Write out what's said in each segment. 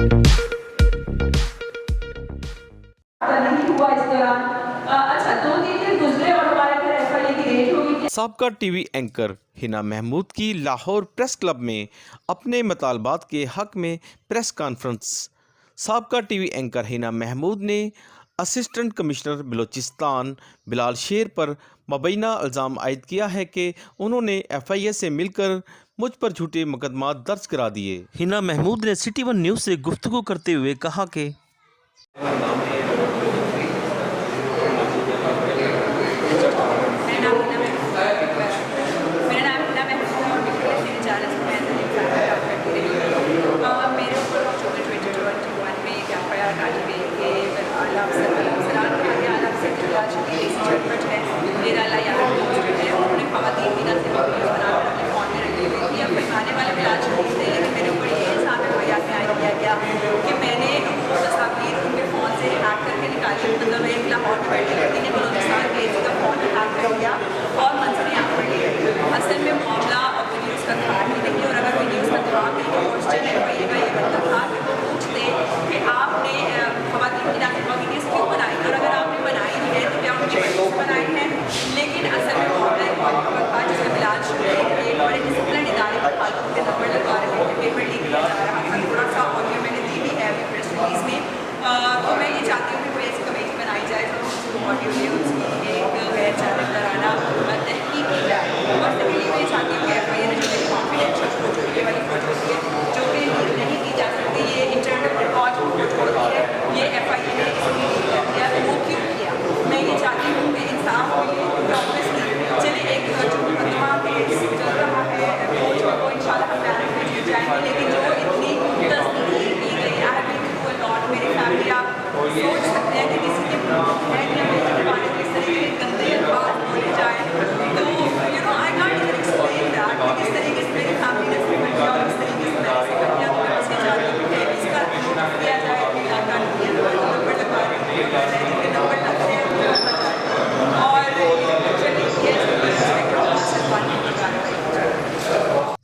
नहीं हुआ इस दौरान। अच्छा 2-3 दिन गुजरे और हमारे घर एफआईए की रेड हो गई। साबका टीवी एंकर हिना महमूद की लाहौर प्रेस क्लब में अपने मतालबात के हक में प्रेस कॉन्फ्रेंस। साबका टीवी एंकर हिना महमूद ने असिस्टेंट कमिश्नर बलूचिस्तान बिलाल शेर पर मुबैना इल्ज़ाम आयद किया है कि उन्होंने एफआईए से मिलकर मुझ पर झूठे मुकदमा दर्ज करा दिए। हिना महमूद ने सिटी वन न्यूज़ से गुफ्तगू करते हुए कहा कि कि मैंने वो तस्वीर उनके फ़ोन से हैक करके निकाली, मतलब एक लाहौर में बैठी लड़की ने बलूचिस्तान के एसी का फ़ोन हैक कर लिया और मंजर यहाँ पर ले गई। असल में मामला कोई न्यूज़ का था ही नहीं, और अगर कोई न्यूज़ का था भी तो क्वेश्चन एफआईए का ये बनता था कि वो पूछते कि आपने ख़वातीन की नाक़िबा वीडियोज़ क्यों बनाई, और अगर आपने बनाई ही है तो क्या उनकी वजह से बनाई है। लेकिन असल में मामला एक और था जिसमें बिलाल शेर एक बड़े डिसिप्लिन इदारे पर फालतू के नंबर लगा रहे थे, पेपर लीक किया जा रहा था, थोड़ा सा ऑडियो मैंने दी भी है अभी प्रेस रिलीज़ में। तो मैं ये चाहती हूँ कि कोई ऐसी कमेटी बनाई जाए जो उसको ऑडियो ले उसकी एक गैर जानब कराना तहकीक की जाए। और सेकेंडली मैं ये चाहती हूँ कि एफआईए ने जो मेरी कॉन्फिडेंशियल फोटो ये वाली फोटो है जो कि नहीं की जा सकती, ये इंटरनल रिकॉर्ड फोटो होती है, ये एफआईए ने इसलिए लीक कर दिया, वो क्यों किया। मैं ये चाहती हूँ कि इंसाफ मिले। ऑब्वियसली चले एक जो मुकदमा केस चल रहा है वो इंशाल्लाह हम बैलेंस में जीत जाएंगे, लेकिन जो इतनी तस्दीक की गई I have been through a lot, मेरी फैमिली आप सोच सकते हैं कि किसी के है कि मेरे बारे में इस तरह के गंदे अल्फाज बोले जाए, तो you know I can't even explain that कि किस तरीके से मेरी फैमिली ने सफ़र किया और किस तरीके से मैंने सफ़र किया। तो मैं बस ये चाहती हूँ कि इसका नोटिस किया जाए कि इलाका नहीं है, नंबर लगा रहे हैं जिनके नंबर लगते हैं उनको बचा जाए, और चलिए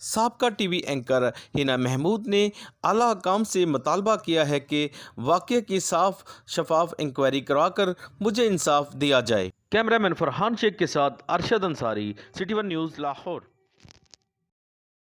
साबका टीवी एंकर हिना महमूद ने आला हकाम से मुतालबा किया है कि वाक़ये की साफ शफाफ इंक्वायरी करवाकर मुझे इंसाफ दिया जाए। कैमरामैन फरहान शेख के साथ Arshad Ansari, city one news Lahore.